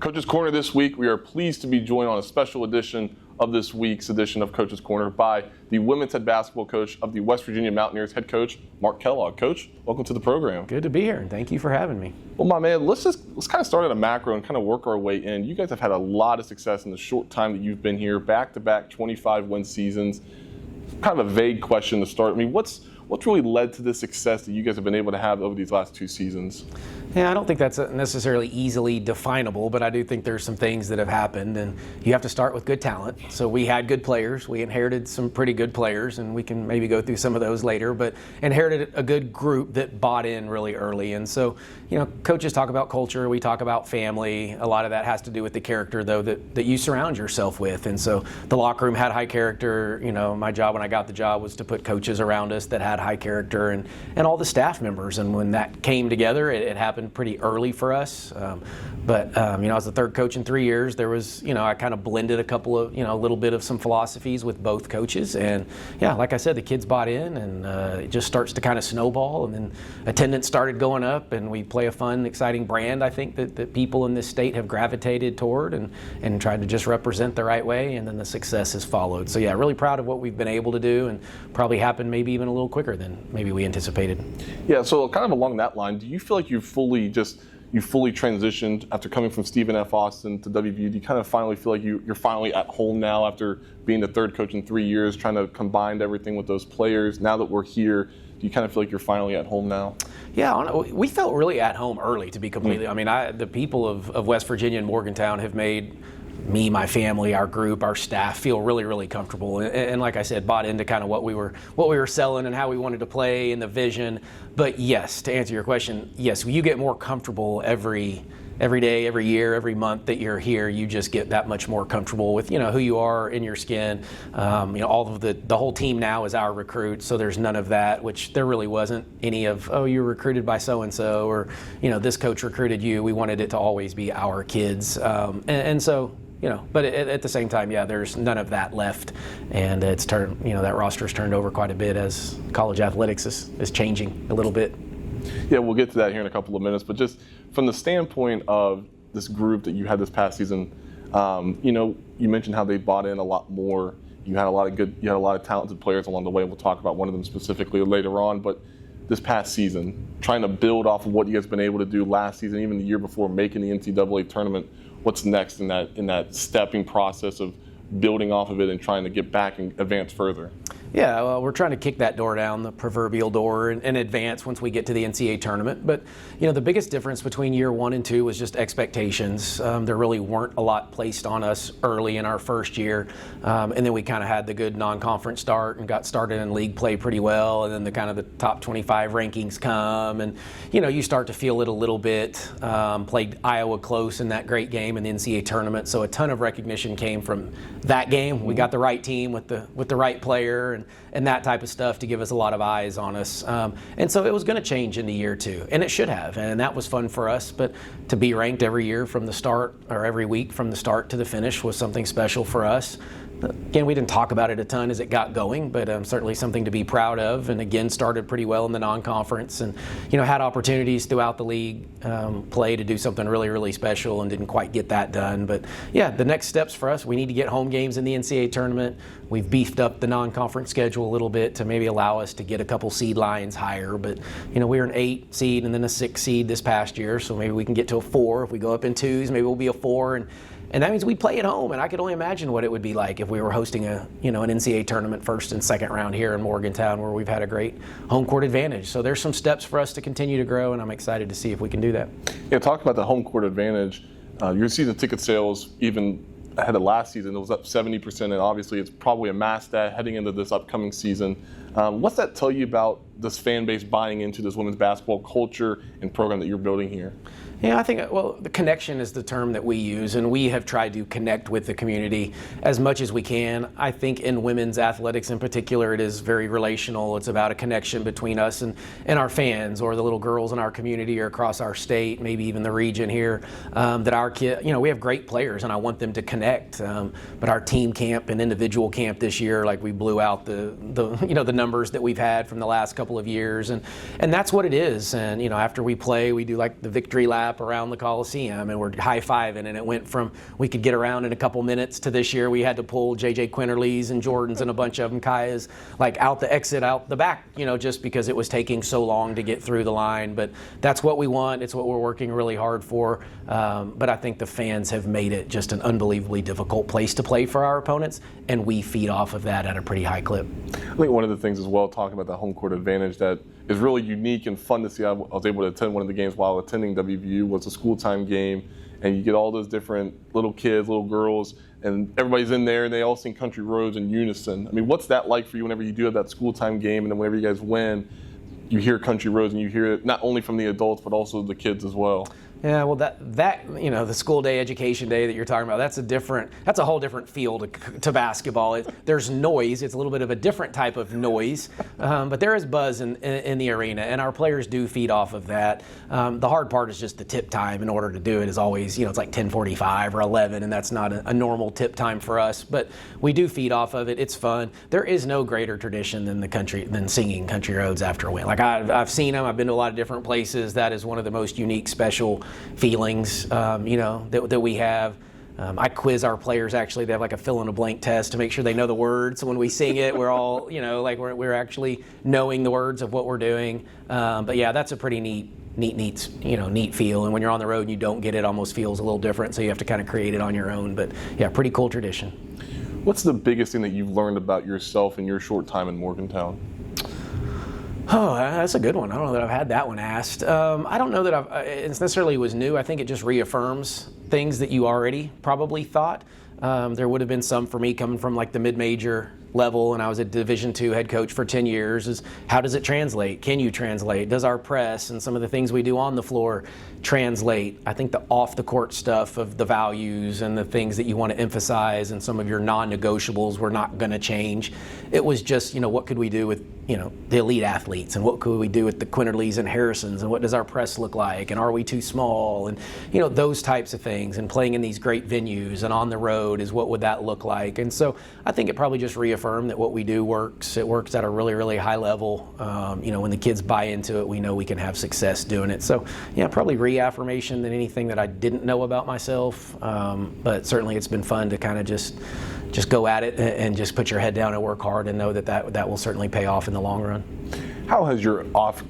Coach's Corner this week, we are pleased to be joined on a special edition of this week's edition of Coach's Corner by the women's head basketball coach of the West Virginia Mountaineers, head coach Mark Kellogg. Coach, welcome to the program. Good to be here, and thank you for having me. Well, my man, let's kind of start at a macro and kind of work our way in. You guys have had a lot of success in the short time that you've been here, back-to-back 25-win seasons. Kind of a vague question to start. I mean, what's really led to the success that you guys have been able to have over these last two seasons? Yeah, I don't think that's necessarily easily definable, but I do think there's some things that have happened, and you have to start with good talent. So we had good players. We inherited some pretty good players, and we can maybe go through some of those later, but inherited a good group that bought in really early. And so, you know, coaches talk about culture, we talk about family. A lot of that has to do with the character, though, that you surround yourself with. And so the locker room had high character. You know, my job when I got the job was to put coaches around us that had high character, and all the staff members. And when that came together, it happened pretty early for us. But you know, I was the third coach in 3 years. There was, you know, I kind of blended a couple of, you know, a little bit of some philosophies with both coaches. And yeah, like I said, the kids bought in, and it just starts to kind of snowball. And then attendance started going up, and we play a fun, exciting brand, I think, that people in this state have gravitated toward and tried to just represent the right way. And then the success has followed. So yeah, really proud of what we've been able to do, and probably happened maybe even a little quicker than maybe we anticipated. Yeah, so kind of along that line, do you feel like you fully transitioned after coming from Stephen F. Austin to WVU? Do you kind of finally feel like you're finally at home now after being the third coach in 3 years, trying to combine everything with those players? Now that we're here, do you kind of feel like you're finally at home now? Yeah, we felt really at home early, to be completely. I mean, the people of West Virginia and Morgantown have made me, my family, our group, our staff feel really, really comfortable. And like I said, bought into kind of what we were selling and how we wanted to play and the vision. But yes, to answer your question, yes, you get more comfortable every day, every year, every month that you're here. You just get that much more comfortable with, you know, who you are in your skin. You know, all of the whole team now is our recruit, so there's none of that, which there really wasn't any of, oh, you were recruited by so-and-so, or, you know, this coach recruited you. We wanted it to always be our kids. And so, you know, but at the same time, yeah, there's none of that left, and it's turned, you know, that roster's turned over quite a bit as college athletics is changing a little bit. Yeah, we'll get to that here in a couple of minutes, but just from the standpoint of this group that you had this past season, you know, you mentioned how they bought in a lot more. You had a lot of talented players along the way. We'll talk about one of them specifically later on, but this past season, trying to build off of what you guys have been able to do last season, even the year before, making the NCAA tournament. What's next in that stepping process of building off of it and trying to get back and advance further? Yeah, well, we're trying to kick that door down, the proverbial door, and advance once we get to the NCAA tournament. But, you know, the biggest difference between year 1 and 2 was just expectations. There really weren't a lot placed on us early in our first year. And then we kind of had the good non-conference start and got started in league play pretty well. And then the top 25 rankings come. And, you know, you start to feel it a little bit. Played Iowa close in that great game in the NCAA tournament. So a ton of recognition came from that game. We got the right team with the right player and that type of stuff to give us a lot of eyes on us. And so it was going to change into year 2, and it should have, and that was fun for us. But to be ranked every year from the start, or every week from the start to the finish, was something special for us. Again, we didn't talk about it a ton as it got going, but certainly something to be proud of. And again, started pretty well in the non-conference, and, you know, had opportunities throughout the league play to do something really, really special, and didn't quite get that done. But yeah, the next steps for us, we need to get home games in the NCAA tournament. We've beefed up the non-conference schedule a little bit to maybe allow us to get a couple seed lines higher. But, you know, we were an 8 seed and then a 6 seed this past year, so maybe we can get to a 4. If we go up in 2s, maybe we'll be a 4. And that means we play at home, and I could only imagine what it would be like if we were hosting an NCAA tournament first and second round here in Morgantown, where we've had a great home court advantage. So there's some steps for us to continue to grow, and I'm excited to see if we can do that. Yeah, talk about the home court advantage. Your season ticket sales, even ahead of last season, it was up 70%, and obviously it's probably a mass stat heading into this upcoming season. What's that tell you about this fan base buying into this women's basketball culture and program that you're building here? Yeah, I think, well, the connection is the term that we use, and we have tried to connect with the community as much as we can. I think in women's athletics in particular, it is very relational. It's about a connection between us and our fans, or the little girls in our community, or across our state, maybe even the region here, that our kid, you know, we have great players, and I want them to connect. But our team camp and individual camp this year, like, we blew out the numbers that we've had from the last couple of years, and that's what it is. And after we play, we do like the victory lap around the Coliseum, and we're high-fiving, and it went from we could get around in a couple minutes to this year we had to pull J.J. Quinterly's and Jordan's and a bunch of them, Kaya's, like out the exit, out the back, just because it was taking so long to get through the line. But that's what we want. It's what we're working really hard for. But I think the fans have made it just an unbelievably difficult place to play for our opponents, and we feed off of that at a pretty high clip. I think one of the things as well, talking about the home court advantage that is really unique and fun to see. I was able to attend one of the games while attending WVU, was a school time game, and you get all those different little kids, little girls, and everybody's in there and they all sing Country Roads in unison. I mean, what's that like for you whenever you do have that school time game, and then whenever you guys win, you hear Country Roads and you hear it not only from the adults but also the kids as well? Yeah, well, that the school day, education day that you're talking about, that's a whole different feel to basketball. There's noise. It's a little bit of a different type of noise, but there is buzz in the arena, and our players do feed off of that. The hard part is just the tip time. In order to do it is always, it's like 10:45 or 11, and that's not a normal tip time for us. But we do feed off of it. It's fun. There is no greater tradition than singing Country Roads after a win. Like I've seen them. I've been to a lot of different places. That is one of the most unique, special feelings, that we have. I quiz our players. Actually, they have like a fill in a blank test to make sure they know the words. So when we sing it, we're all, like we're actually knowing the words of what we're doing. But yeah, that's a pretty neat feel. And when you're on the road and you don't get it, almost feels a little different. So you have to kind of create it on your own. But yeah, pretty cool tradition. What's the biggest thing that you've learned about yourself in your short time in Morgantown? Oh, that's a good one. I don't know that I've had that one asked. I don't know that it necessarily was new. I think it just reaffirms things that you already probably thought. There would have been some for me coming from like the mid-major level, and I was a Division II head coach for 10 years, is how does it translate? Can you translate? Does our press and some of the things we do on the floor translate? I think the off-the-court stuff of the values and the things that you want to emphasize and some of your non-negotiables were not going to change. It was just, what could we do with, the elite athletes, and what could we do with the Quinterlys and Harrisons, and what does our press look like, and are we too small, and, those types of things, and playing in these great venues and on the road is what would that look like. And so I think it probably just reaffirmed that what we do works. It works at a really, really high level. When the kids buy into it, we know we can have success doing it. So yeah, probably reaffirmation than anything that I didn't know about myself. But certainly it's been fun to kind of just go at it and just put your head down and work hard and know that will certainly pay off in the long run. How has your off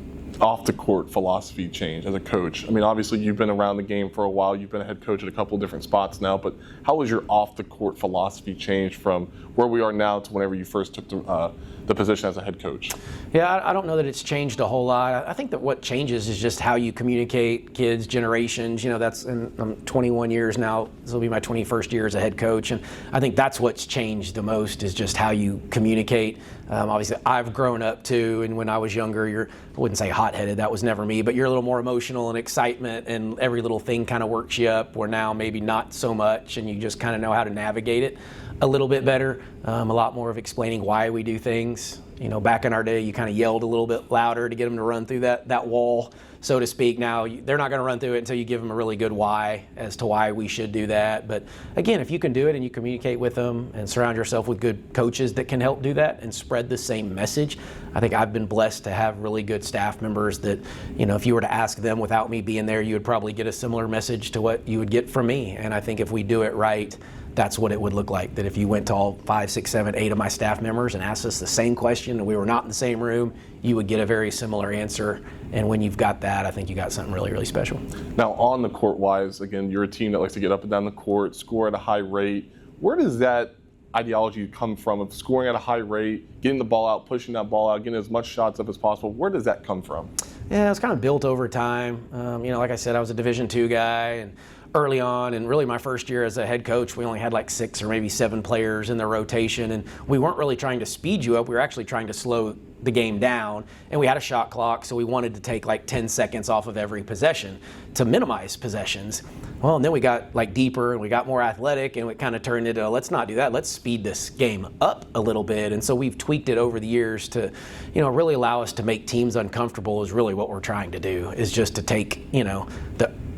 the court philosophy changed as a coach? I mean, obviously you've been around the game for a while. You've been a head coach at a couple of different spots now, but how has your off the court philosophy changed from where we are now to whenever you first took the position as a head coach? Yeah, I don't know that it's changed a whole lot. I think that what changes is just how you communicate, kids, generations. I'm 21 years now. This will be my 21st year as a head coach, and I think that's what's changed the most is just how you communicate. Obviously, I've grown up too, and when I was younger, I wouldn't say hot-headed, that was never me, but you're a little more emotional and excitement, and every little thing kind of works you up, where now maybe not so much, and you just kind of know how to navigate it a little bit better. A lot more of explaining why we do things. Back in our day, you kind of yelled a little bit louder to get them to run through that wall, so to speak. Now, they're not going to run through it until you give them a really good why as to why we should do that. But again, if you can do it and you communicate with them and surround yourself with good coaches that can help do that and spread the same message, I think I've been blessed to have really good staff members that, if you were to ask them without me being there, you would probably get a similar message to what you would get from me. And I think if we do it right, that's what it would look like. That if you went to all 5, 6, 7, 8 of my staff members and asked us the same question and we were not in the same room, you would get a very similar answer. And when you've got that, I think you got something really, really special. Now, on the court wise, again, you're a team that likes to get up and down the court, score at a high rate. Where does that ideology come from of scoring at a high rate, getting the ball out, pushing that ball out, getting as much shots up as possible? Where does that come from? Yeah, it's kind of built over time. Like I said, I was a Division II guy, and early on, and really my first year as a head coach, we only had like 6 or maybe 7 players in the rotation, and we weren't really trying to speed you up. We were actually trying to slow the game down, and we had a shot clock, so we wanted to take like 10 seconds off of every possession to minimize possessions. Well, and then we got like deeper and we got more athletic, and it kind of turned into, let's not do that, let's speed this game up a little bit. And so we've tweaked it over the years to, really allow us to make teams uncomfortable is really what we're trying to do, is just to take,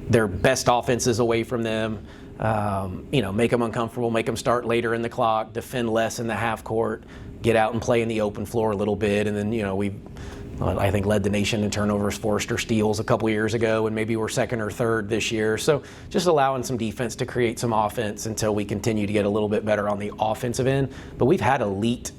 their best offenses away from them, make them uncomfortable, make them start later in the clock, defend less in the half court, get out and play in the open floor a little bit. And then, we I think led the nation in turnovers, forced or steals a couple years ago, and maybe we're second or third this year. So just allowing some defense to create some offense until we continue to get a little bit better on the offensive end. But we've had elite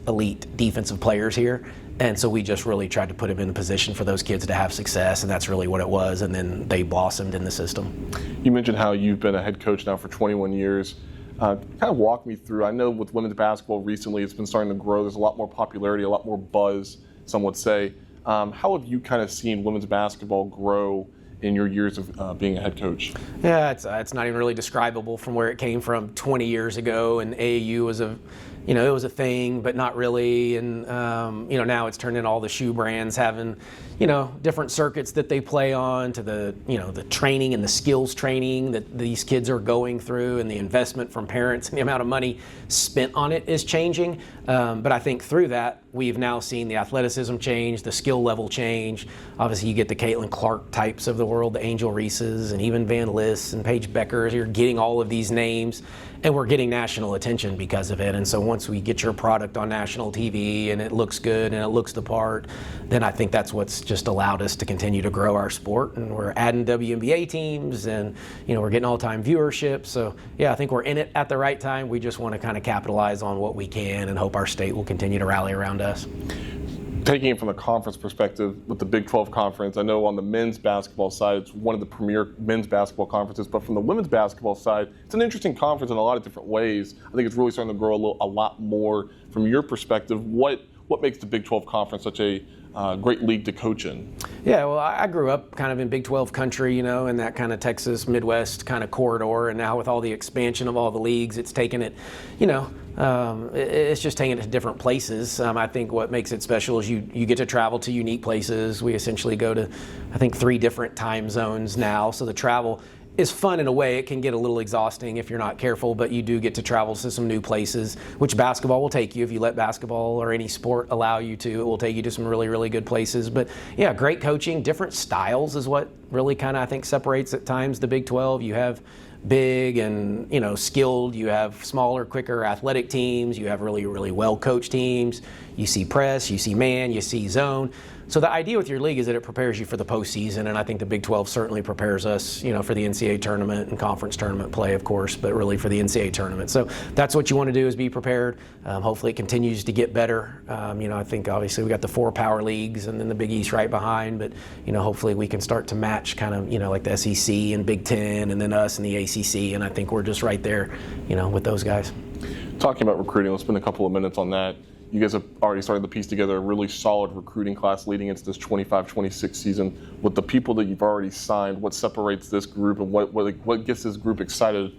defensive players here, and so we just really tried to put them in a position for those kids to have success, and that's really what it was, and then they blossomed in the system. You mentioned how you've been a head coach now for 21 years. Kind of walk me through, I know with women's basketball recently it's been starting to grow, there's a lot more popularity, a lot more buzz, some would say. How have you kind of seen women's basketball grow in your years of being a head coach? Yeah, it's not even really describable from where it came from 20 years ago, and AAU was it was a thing, but not really. And now it's turned into all the shoe brands having different circuits that they play on, to the the training and the skills training that these kids are going through, and the investment from parents and the amount of money spent on it is changing. But I think through that, we've now seen the athleticism change, the skill level change. Obviously, you get the Caitlin Clark types of the world, the Angel Reeses, and even Van Liss and Paige Beckers. You're getting all of these names, and we're getting national attention because of it. And so once we get your product on national TV and it looks good and it looks the part, then I think that's what's just allowed us to continue to grow our sport. And we're adding WNBA teams, and we're getting all-time viewership. So yeah, I think we're in it at the right time. We just want to kind of capitalize on what we can and hope our state will continue to rally around us. Taking it from a conference perspective, with the Big 12 conference, I know on the men's basketball side, it's one of the premier men's basketball conferences, but from the women's basketball side, it's an interesting conference in a lot of different ways. I think it's really starting to grow a lot more. From your perspective, what makes the Big 12 conference such a great league to coach in? Yeah, well, I grew up kind of in Big 12 country, in that kind of Texas, Midwest kind of corridor, and now with all the expansion of all the leagues, it's taken it, it's just taking it to different places. I think what makes it special is you get to travel to unique places. We essentially go to, I think, 3 different time zones now, so the travel is fun in a way. It can get a little exhausting if you're not careful, but you do get to travel to some new places, which basketball will take you. If you let basketball or any sport allow you to, it will take you to some really, really good places. But yeah, great coaching, different styles is what really kind of, I think, separates at times the Big 12. You have big and skilled, you have smaller, quicker athletic teams, you have really, really well coached teams, you see press, you see man, you see zone. So the idea with your league is that it prepares you for the postseason, and I think the Big 12 certainly prepares us, for the NCAA tournament and conference tournament play, of course, but really for the NCAA tournament. So that's what you want to do, is be prepared. Hopefully it continues to get better. I think obviously we got the 4 power leagues and then the Big East right behind, but hopefully we can start to match kind of like the SEC and Big Ten, and then us and the ACC, and I think we're just right there, with those guys. Talking about recruiting, let's spend a couple of minutes on that. You guys have already started to piece together a really solid recruiting class leading into this 25-26 season. With the people that you've already signed, what separates this group, and what gets this group excited,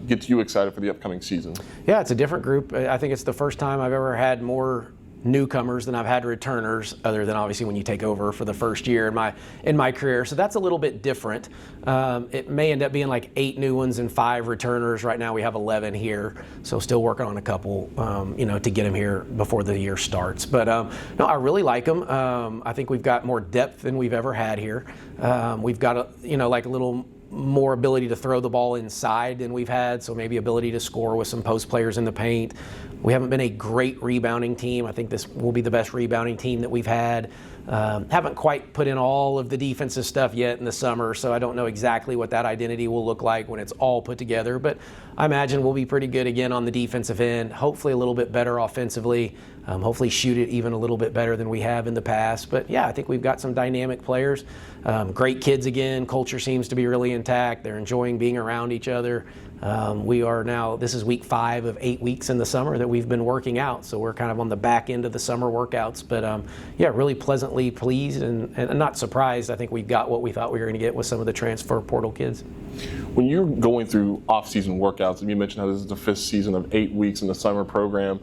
gets you excited for the upcoming season? Yeah, it's a different group. I think it's the first time I've ever had more newcomers than I've had returners, other than obviously when you take over for the first year in my career. So that's a little bit different. It may end up being like 8 new ones and 5 returners. Right now we have 11 here, so still working on a couple, to get them here before the year starts. But no, I really like them. I think we've got more depth than we've ever had here. We've got a little more ability to throw the ball inside than we've had, so maybe ability to score with some post players in the paint. We haven't been a great rebounding team. I think this will be the best rebounding team that we've had. Haven't quite put in all of the defensive stuff yet in the summer, so I don't know exactly what that identity will look like when it's all put together, but I imagine we'll be pretty good again on the defensive end, hopefully a little bit better offensively, hopefully shoot it even a little bit better than we have in the past. But yeah, I think we've got some dynamic players, great kids again. Culture seems to be really intact. They're enjoying being around each other. We are now, this is week 5 of 8 weeks in the summer that we've been working out, so we're kind of on the back end of the summer workouts. But yeah, really pleasantly pleased and not surprised. I think we've got what we thought we were going to get with some of the transfer portal kids. When you're going through off-season workouts, and you mentioned how this is the 5th season of 8 weeks in the summer program,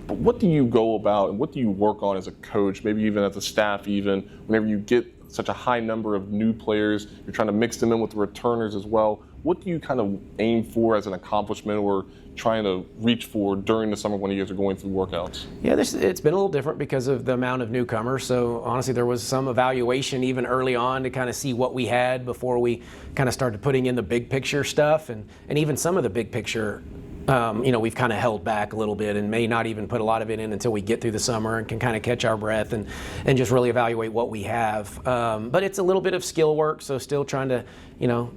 but what do you go about and what do you work on as a coach, maybe even as a staff, even whenever you get such a high number of new players, you're trying to mix them in with the returners as well? What do you kind of aim for as an accomplishment or trying to reach for during the summer when you guys are going through workouts? Yeah, it's been a little different because of the amount of newcomers. So honestly, there was some evaluation even early on to kind of see what we had before we kind of started putting in the big picture stuff. And even some of the big picture we've kind of held back a little bit and may not even put a lot of it in until we get through the summer and can kind of catch our breath and just really evaluate what we have. But it's a little bit of skill work, so still trying to,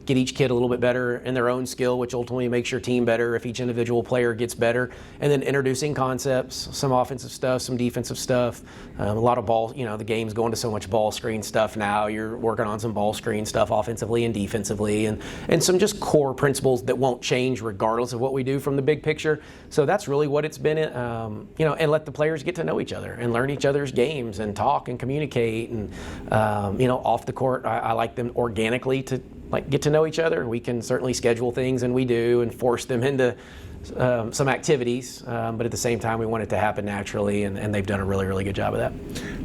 get each kid a little bit better in their own skill, which ultimately makes your team better if each individual player gets better. And then introducing concepts, some offensive stuff, some defensive stuff, a lot of ball, the game's going to so much ball screen stuff now. You're working on some ball screen stuff offensively and defensively and some just core principles that won't change regardless of what we do from the big picture. So that's really what it's been, and let the players get to know each other and learn each other's games and talk and communicate. And, off the court, I like them organically to get to know each other. We can certainly schedule things, and we do, and force them into some activities, but at the same time we want it to happen naturally, and they've done a really, really good job of that.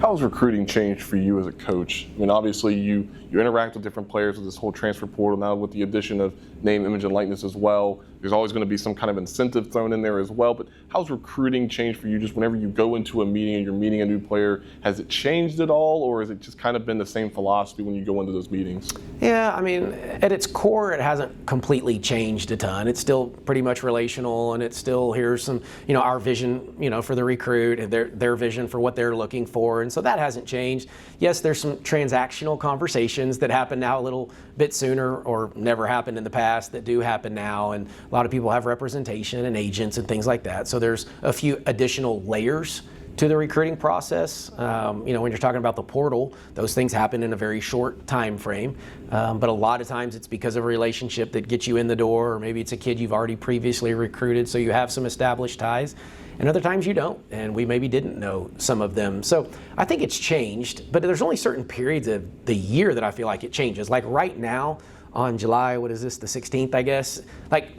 How has recruiting changed for you as a coach? I mean, obviously you interact with different players with this whole transfer portal now, with the addition of name, image, and likeness as well. There's always going to be some kind of incentive thrown in there as well, but how's recruiting changed for you just whenever you go into a meeting and you're meeting a new player? Has it changed at all, or has it just kind of been the same philosophy when you go into those meetings? Yeah, I mean, at its core, it hasn't completely changed a ton. It's still pretty much relational, and it's still, here's some, our vision, for the recruit, and their vision for what they're looking for, and so that hasn't changed. Yes, there's some transactional conversations that happen now a little bit sooner, or never happened in the past, that do happen now, and a lot of people have representation and agents and things like that. So there's a few additional layers to the recruiting process. When you're talking about the portal, those things happen in a very short time frame. But a lot of times it's because of a relationship that gets you in the door, or maybe it's a kid you've already previously recruited, so you have some established ties. And other times you don't, and we maybe didn't know some of them. So I think it's changed, but there's only certain periods of the year that I feel like it changes. Like right now, on July, the 16th, I guess.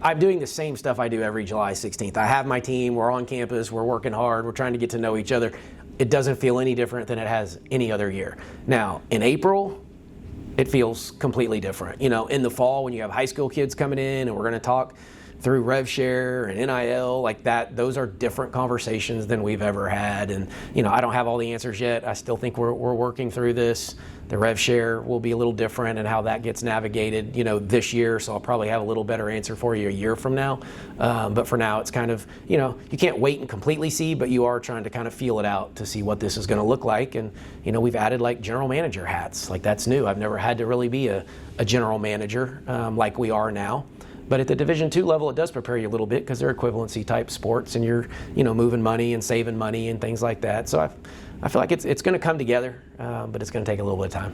I'm doing the same stuff I do every July 16th. I have my team, we're on campus, we're working hard, we're trying to get to know each other. It doesn't feel any different than it has any other year. Now, in April, it feels completely different. In the fall, when you have high school kids coming in and we're going to talk through rev share and NIL like that, those are different conversations than we've ever had. And, I don't have all the answers yet. I still think we're working through this. The rev share will be a little different and how that gets navigated, this year. So I'll probably have a little better answer for you a year from now. But for now, it's kind of, you can't wait and completely see, but you are trying to kind of feel it out to see what this is going to look like. And, we've added general manager hats. That's new. I've never had to really be a general manager like we are now. But at the Division II level, it does prepare you a little bit because they're equivalency type sports, and you're, moving money and saving money and things like that. So I feel like it's going to come together, but it's going to take a little bit of time.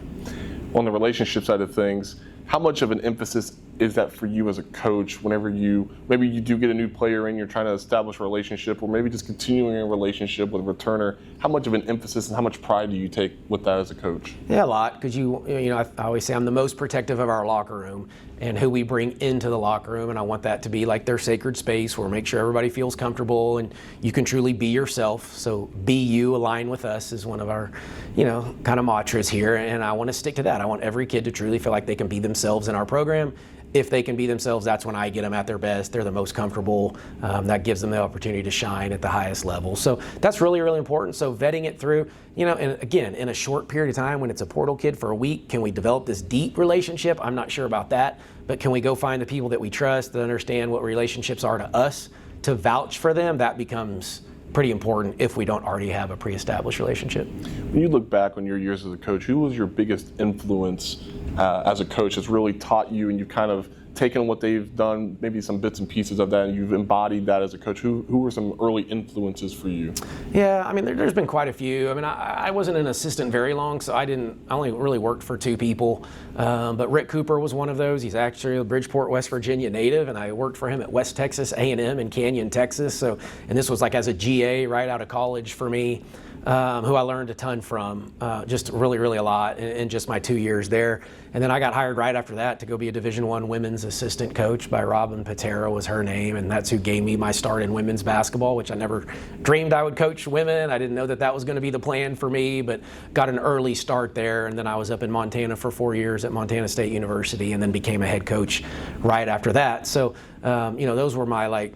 On the relationship side of things, how much of an emphasis is that for you as a coach whenever maybe you do get a new player in, you're trying to establish a relationship, or maybe just continuing a relationship with a returner? How much of an emphasis and how much pride do you take with that as a coach? Yeah, a lot, because I always say I'm the most protective of our locker room and who we bring into the locker room, and I want that to be like their sacred space where make sure everybody feels comfortable and you can truly be yourself. So be you, align with us is one of our, kind of mantras here, and I want to stick to that. I want every kid to truly feel like they can be themselves in our program. If they can be themselves, that's when I get them at their best. They're the most comfortable. That gives them the opportunity to shine at the highest level. So that's really, really important. So vetting it through, and again, in a short period of time, when it's a portal kid for a week, can we develop this deep relationship? I'm not sure about that, but can we go find the people that we trust, that understand what relationships are to us, to vouch for them? That becomes pretty important if we don't already have a pre-established relationship. When you look back on your years as a coach, who was your biggest influence as a coach that's really taught you, and you've kind of taken what they've done, maybe some bits and pieces of that, and you've embodied that as a coach? Who were some early influences for you? Yeah, I mean, there's been quite a few. I mean, I wasn't an assistant very long, so I only really worked for two people. But Rick Cooper was one of those. He's actually a Bridgeport, West Virginia native, and I worked for him at West Texas A&M in Canyon, Texas. And this was as a GA right out of college for me. Who I learned a ton from, just really, really a lot in just my 2 years there. And then I got hired right after that to go be a Division I women's assistant coach by Robin Patera was her name, and that's who gave me my start in women's basketball, which I never dreamed I would coach women. I didn't know that was going to be the plan for me, but got an early start there. And then I was up in Montana for 4 years at Montana State University, and then became a head coach right after that. So, those were my,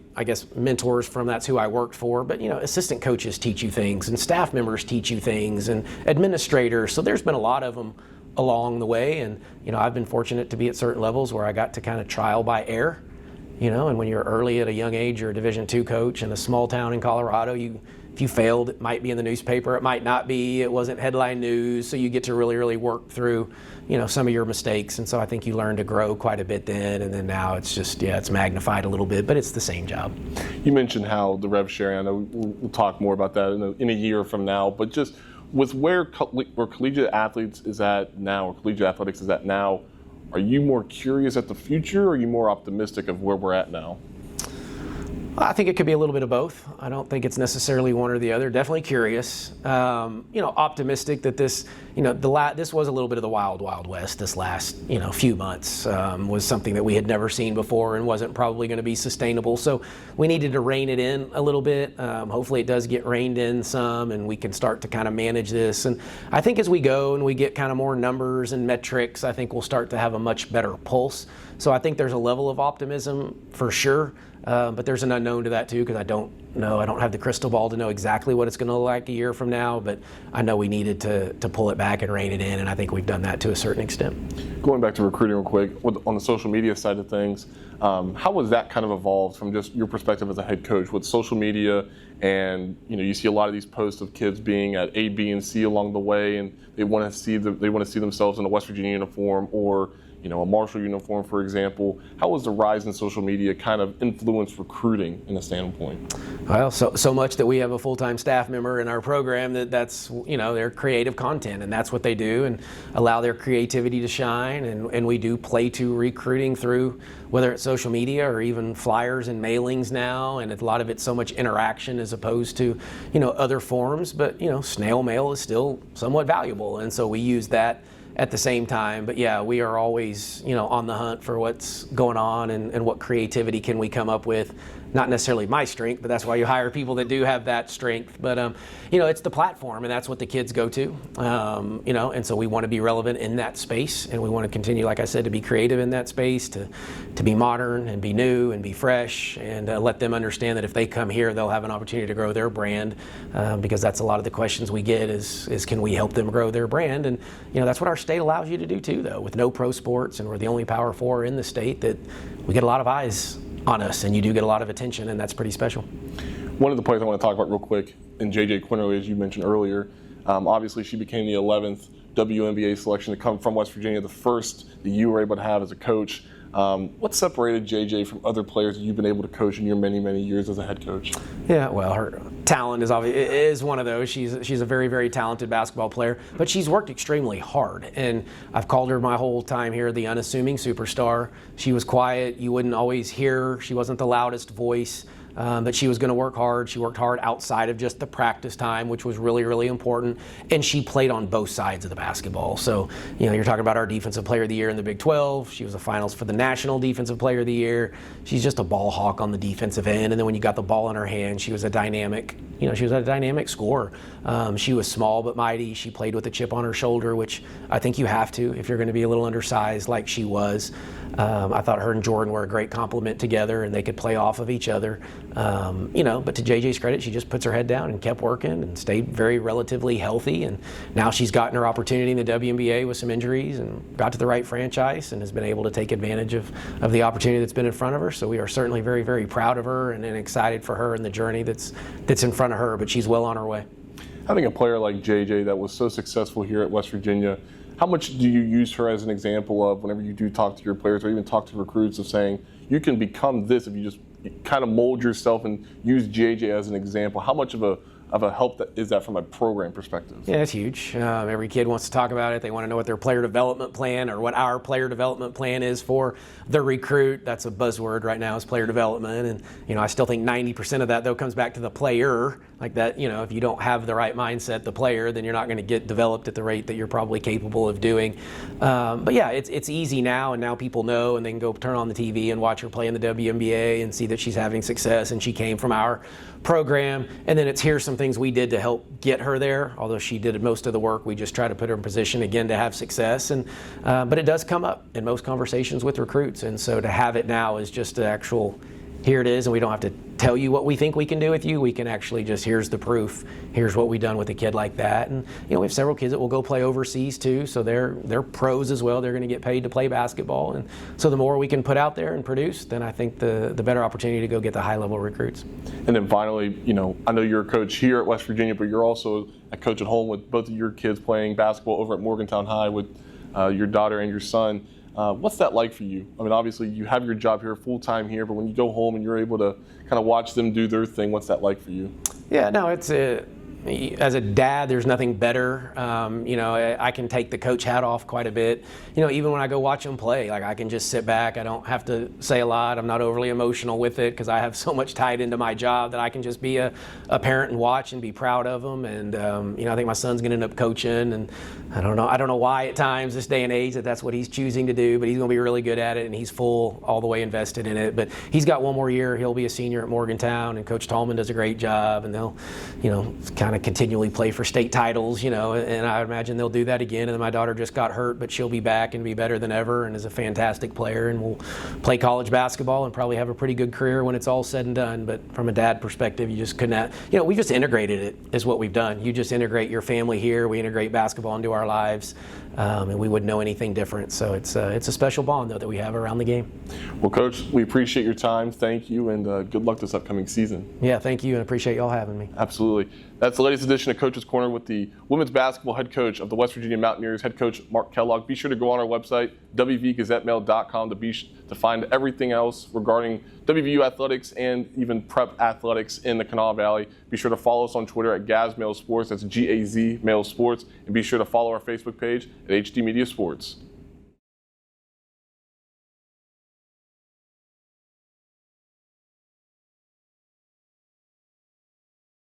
mentors from that's who I worked for. But, assistant coaches teach you things, and staff members teach you things, and administrators. So there's been a lot of them along the way. And, I've been fortunate to be at certain levels where I got to kind of trial by error And when you're early at a young age, you're a Division II coach in a small town in Colorado, if you failed, it might be in the newspaper, it might not be, it wasn't headline news, so you get to really, really work through, some of your mistakes. And so I think you learn to grow quite a bit then, and then now it's just, it's magnified a little bit, but it's the same job. You mentioned how the rev sharing, I know we'll talk more about that in a year from now, but just with where collegiate athletes is at now, or collegiate athletics is at now, are you more curious at the future, or are you more optimistic of where we're at now? I think it could be a little bit of both. I don't think it's necessarily one or the other. Definitely curious. Optimistic that this, this was a little bit of the wild, wild west. This last, few months was something that we had never seen before and wasn't probably going to be sustainable. So we needed to rein it in a little bit. Hopefully it does get reined in some, and we can start to kind of manage this. And I think as we go and we get kind of more numbers and metrics, I think we'll start to have a much better pulse. So I think there's a level of optimism for sure. But there's an unknown to that too, because I don't know. I don't have the crystal ball to know exactly what it's going to look like a year from now, but I know we needed to pull it back and rein it in, and I think we've done that to a certain extent. Going back to recruiting real quick, on the social media side of things, how has that kind of evolved from just your perspective as a head coach with social media? And you see a lot of these posts of kids being at A, B, and C along the way, and they want to see themselves in a West Virginia uniform or a Marshall uniform, for example. How has the rise in social media kind of influenced recruiting in a standpoint? Well, so much that we have a full-time staff member in our program that's their creative content, and that's what they do, and allow their creativity to shine. And we do play to recruiting through whether it's social media or even flyers and mailings now, and a lot of it's so much interaction as opposed to other forms. But snail mail is still somewhat valuable, and so we use that at the same time. But yeah, we are always on the hunt for what's going on and what creativity can we come up with. Not necessarily my strength, but that's why you hire people that do have that strength. But it's the platform, and that's what the kids go to. And so we want to be relevant in that space, and we want to continue, like I said, to be creative in that space, to be modern and be new and be fresh, and let them understand that if they come here, they'll have an opportunity to grow their brand, because that's a lot of the questions we get is can we help them grow their brand? And that's what our state allows you to do too, though, with no pro sports, and we're the only Power 4 in the state, that we get a lot of eyes on us, and you do get a lot of attention, and that's pretty special. One of the players I want to talk about real quick, and JJ Quinterly, as you mentioned earlier, obviously she became the 11th WNBA selection to come from West Virginia, the first that you were able to have as a coach. What separated JJ from other players that you've been able to coach in your many, many years as a head coach? Yeah, well, her talent is one of those. She's a very, very talented basketball player, but she's worked extremely hard. And I've called her my whole time here the unassuming superstar. She was quiet. You wouldn't always hear her. She wasn't the loudest voice. But she was going to work hard. She worked hard outside of just the practice time, which was really, really important. And she played on both sides of the basketball. So, you're talking about our Defensive Player of the Year in the Big 12. She was a finalist for the National Defensive Player of the Year. She's just a ball hawk on the defensive end. And then when you got the ball in her hand, she was a dynamic scorer. She was small but mighty. She played with a chip on her shoulder, which I think you have to if you're going to be a little undersized like she was. I thought her and Jordan were a great complement together, and they could play off of each other. But to JJ's credit, she just puts her head down and kept working and stayed very relatively healthy. And now she's gotten her opportunity in the WNBA with some injuries and got to the right franchise and has been able to take advantage of the opportunity that's been in front of her. So we are certainly very, very proud of her and excited for her and the journey that's in front of her, but she's well on her way. Having a player like JJ that was so successful here at West Virginia, how much do you use her as an example of whenever you do talk to your players or even talk to recruits of saying you can become this if you just kind of mold yourself and use JJ as an example? How much of a help is that from a program perspective? Yeah, it's huge. Every kid wants to talk about it. They want to know what their player development plan or what our player development plan is for the recruit. That's a buzzword right now, is player development. And, I still think 90% of that, though, comes back to the player. Like that, if you don't have the right mindset, the player, then you're not going to get developed at the rate that you're probably capable of doing. But yeah, it's easy now, and now people know, and they can go turn on the TV and watch her play in the WNBA and see that she's having success, and she came from our program. And then here's some things we did to help get her there. Although she did most of the work, we just try to put her in position again to have success. And but it does come up in most conversations with recruits, and so to have it now is just the actual, here it is, and we don't have to tell you what we think we can do with you. We can actually just, here's the proof. Here's what we've done with a kid like that. And we have several kids that will go play overseas too, so they're pros as well. They're going to get paid to play basketball, and so the more we can put out there and produce, then I think the better opportunity to go get the high-level recruits. And then finally, I know you're a coach here at West Virginia, but you're also a coach at home with both of your kids playing basketball over at Morgantown High with your daughter and your son. What's that like for you? I mean, obviously you have your job here full-time here, but when you go home and you're able to kind of watch them do their thing, what's that like for you? Yeah, no, it's as a dad, there's nothing better. I can take the coach hat off quite a bit. Even when I go watch them play, like I can just sit back. I don't have to say a lot. I'm not overly emotional with it because I have so much tied into my job that I can just be a parent and watch and be proud of them. And I think my son's going to end up coaching, and I don't know why at times this day and age that's what he's choosing to do, but he's going to be really good at it, and he's all the way invested in it. But he's got one more year. He'll be a senior at Morgantown, and Coach Tallman does a great job, and they'll kind of continually play for state titles, and I imagine they'll do that again. And then my daughter just got hurt, but she'll be back and be better than ever and is a fantastic player, and will play college basketball and probably have a pretty good career when it's all said and done. But from a dad perspective, you just couldn't we just integrated it is what we've done. You just integrate your family here. We integrate basketball into our lives, and we wouldn't know anything different. So it's a special bond, though, that we have around the game. Well, Coach, we appreciate your time. Thank you, and good luck this upcoming season. Yeah, thank you, and appreciate y'all having me. Absolutely. That's the latest edition of Coach's Corner with the women's basketball head coach of the West Virginia Mountaineers, head coach Mark Kellogg. Be sure to go on our website, wvgazettemail.com, to find everything else regarding WVU athletics and even prep athletics in the Kanawha Valley. Be sure to follow us on Twitter at GazMail Sports, that's G-A-Z Mail Sports, and be sure to follow our Facebook page at HD Media Sports.